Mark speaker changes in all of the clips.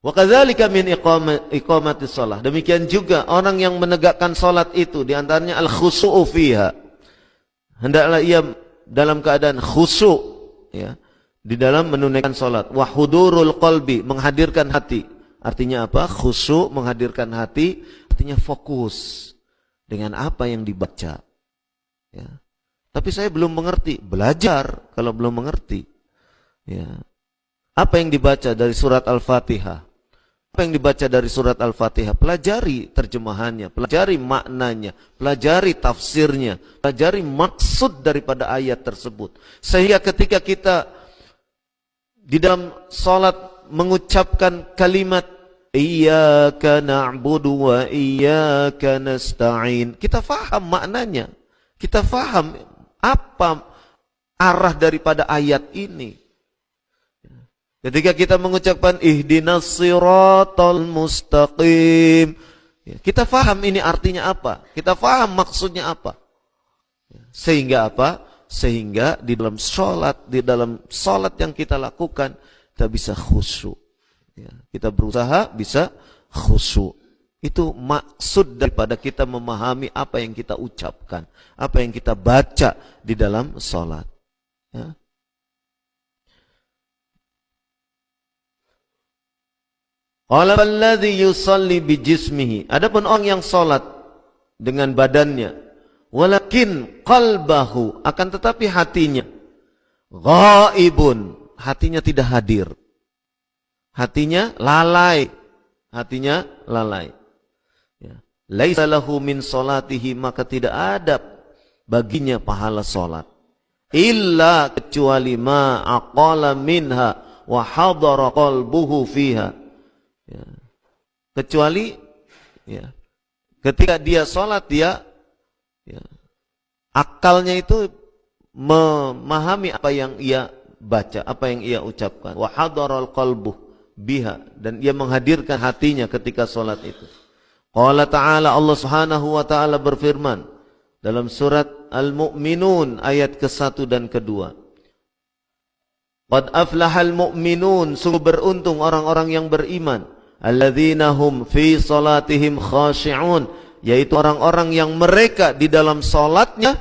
Speaker 1: Wa kadzalika min iqamati shalah. Demikian juga orang yang menegakkan salat itu di antaranya al-khusyu'u fiha. Hendaklah ia dalam keadaan khusyuk ya, di dalam menunaikan salat. Wa hudurul qalbi, menghadirkan hati. Artinya apa? Khusyuk, menghadirkan hati, artinya fokus dengan apa yang dibaca. Ya. Tapi saya belum mengerti. Belajar kalau belum mengerti. Ya. Apa yang dibaca dari surat Al-Fatihah? Apa yang dibaca dari surat Al-Fatihah? Pelajari terjemahannya, pelajari maknanya, pelajari tafsirnya, pelajari maksud daripada ayat tersebut. Sehingga ketika kita di dalam salat mengucapkan kalimat Iyyaka na'budu wa iyyaka nasta'in, kita faham maknanya. Kita faham apa arah daripada ayat ini. Ketika kita mengucapkan ihdinas siratal mustaqim, kita faham ini artinya apa, kita faham maksudnya apa. Sehingga apa? Sehingga di dalam salat yang kita lakukan, kita bisa khusyuk. Kita berusaha bisa khusyuk. Itu maksud daripada kita memahami apa yang kita ucapkan, apa yang kita baca di dalam salat. Ya. Qala alladhi yusalli bijismihi. Adapun orang yang salat dengan badannya, walakin qalbahu, akan tetapi hatinya ghaibun, hatinya tidak hadir. Hatinya lalai. Hatinya lalai. Ya. Laisa lahu min salatihi, maka tidak ada baginya pahala salat. Illa, kecuali ma aqala minha wa hadara qalbuhu fiha. Ya. Kecuali ya, ketika dia sholat dia ya, akalnya itu memahami apa yang ia baca, apa yang ia ucapkan. Wa hadaral qalbuh biha, dan ia menghadirkan hatinya ketika sholat itu. Qala ta'ala, Allah Subhanahu wa ta'ala berfirman dalam surat Al-Mu'minun ayat ke-1 dan ke-2. Qad aflahal mu'minun, sungguh beruntung orang-orang yang beriman. Alladzina hum fi salatihim khashi'un, yaitu orang-orang yang mereka di dalam salatnya,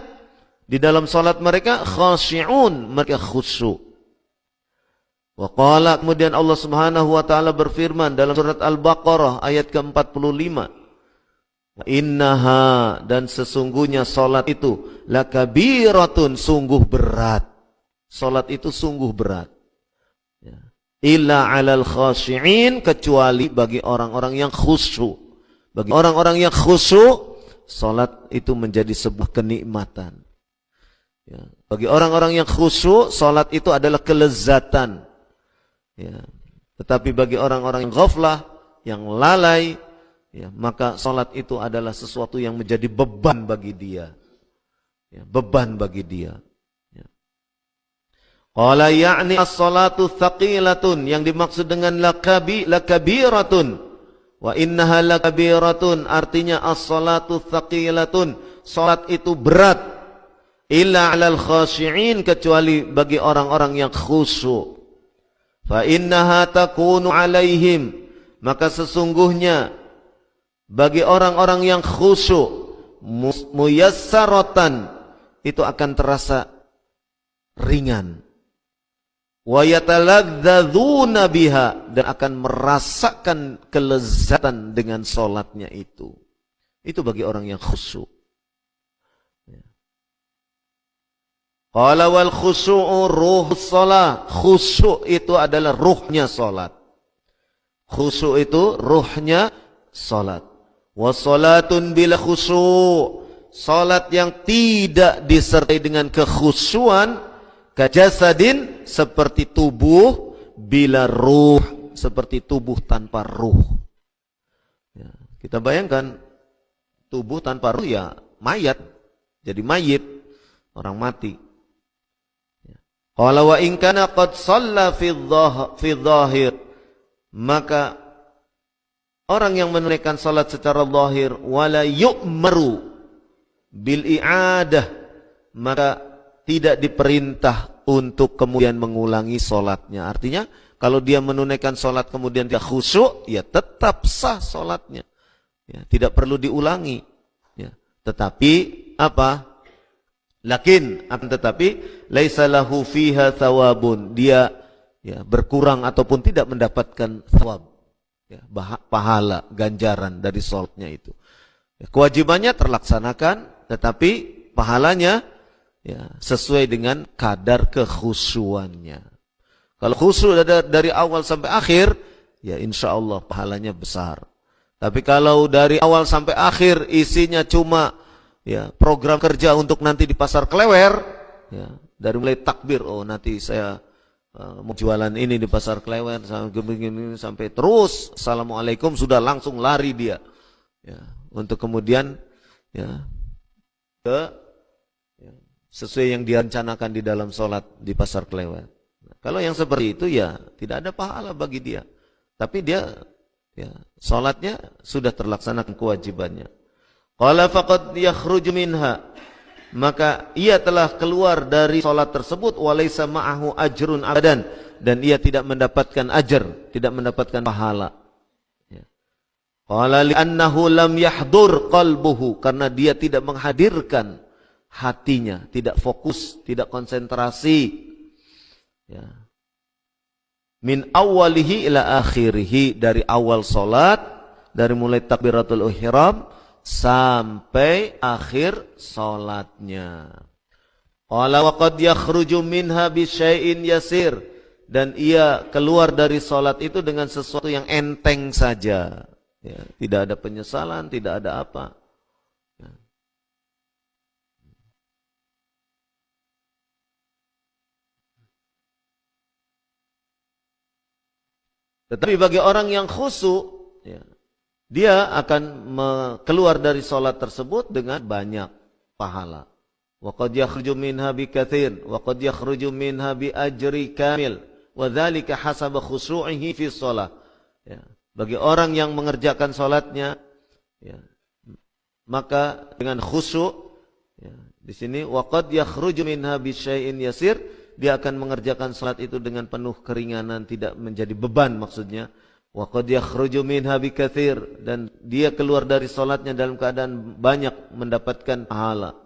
Speaker 1: di dalam salat mereka khashi'un, mereka khusyuk. Wa qala, kemudian Allah Subhanahu wa taala berfirman dalam surat Al-Baqarah ayat ke-45. Innaha, dan sesungguhnya salat itu lakabiratun, sungguh berat. Salat itu sungguh berat. Illa 'alal khashi'in, kecuali bagi orang-orang yang khusyuk. Bagi orang-orang yang khusyuk, salat itu menjadi sebuah kenikmatan. Ya. Bagi orang-orang yang khusyuk, salat itu adalah kelezatan. Ya. Tetapi bagi orang-orang yang ghaflah, yang lalai, ya, maka salat itu adalah sesuatu yang menjadi beban bagi dia. Ya, beban bagi dia. Qala ya'ni as-salatu thaqilatun, yang dimaksud dengan lakabiratun. Wa innaha lakabiratun, artinya as-salatu thaqilatun, salat itu berat. Illa 'alal khashi'in, kecuali bagi orang-orang yang khusyuk. Fa innaha takunu 'alaihim, maka sesungguhnya bagi orang-orang yang khusyuk, muyassaratan, itu akan terasa ringan. Wa yataladzadzuna biha, dan akan merasakan kelezatan dengan salatnya itu. Itu bagi orang yang khusyuk. Qala wal khusyu'u ruhus shalah, khusyuk itu adalah ruhnya salat. Khusyuk itu ruhnya salat. Wa salatun bila khusyuk, salat yang tidak disertai dengan kekhusyuan, kajasadin, seperti tubuh bila ruh, seperti tubuh tanpa ruh. Ya, kita bayangkan tubuh tanpa ruh ya mayat, jadi mayit, orang mati. Qala wa in kana qad shalla fi dhahir, maka orang yang menunaikan salat secara zahir wala yu'maru bil i'adah, maka tidak diperintah untuk kemudian mengulangi salatnya. Artinya Kalau dia menunaikan sholat kemudian dia khusyuk, ya tetap sah sholatnya. Ya, tidak perlu diulangi. Ya, tetapi apa? Tetapi laisa lahu fiha thawabun. Dia ya, berkurang ataupun tidak mendapatkan thawab. Ya, pahala, ganjaran dari sholatnya itu. Ya, kewajibannya terlaksanakan, tetapi pahalanya ya, sesuai dengan kadar kekhusyuannya. Kalau khusyuk dari awal sampai akhir, ya insya Allah pahalanya besar. Tapi kalau dari awal sampai akhir isinya cuma ya program kerja untuk nanti di pasar Klewer, ya dari mulai takbir, oh nanti saya mau jualan ini di pasar Klewer sampai terus assalamualaikum sudah langsung lari dia, ya untuk kemudian ya sesuai yang direncanakan di dalam sholat di pasar Klewer. Kalau yang seperti itu ya tidak ada pahala bagi dia. Tapi dia ya salatnya sudah terlaksanakan kewajibannya. Qala faqad yakhruju minha, maka ia telah keluar dari salat tersebut walaysa ma'ahu ajrun abadan, dan ia tidak mendapatkan ajar, tidak mendapatkan pahala. Ya. Qala li'annahu lam yahdur qalbuhu, karena dia tidak menghadirkan hatinya, tidak fokus, tidak konsentrasi. Ya. Min awalihi ila akhirihi, dari awal salat, dari mulai takbiratul ihram sampai akhir salatnya. Qala wa qad yakhruju minha bi syai'in yasir, dan ia keluar dari salat itu dengan sesuatu yang enteng saja. Ya, tidak ada penyesalan, tidak ada apa. Tetapi bagi orang yang khusyuk, ya, dia akan keluar dari sholat tersebut dengan banyak pahala. Wa qad yakhruju minha bi katsir, wa qad yakhruju minha bi ajri kamil, wa dzalika hasaba khusyu'ihi fi shalah. Ya, bagi orang yang mengerjakan sholatnya, ya, maka dengan khusyuk, ya, di sini wa qad yakhruju minha bi syai'in yasir, dia akan mengerjakan salat itu dengan penuh keringanan, tidak menjadi beban maksudnya. Wa qad yakhruju minha bi katsir, dan dia keluar dari salatnya dalam keadaan banyak mendapatkan pahala.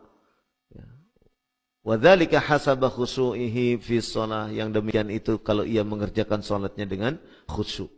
Speaker 1: Wa dzalika hasaba khusyu'ihi fi shalah, yang demikian itu kalau ia mengerjakan salatnya dengan khusyuk.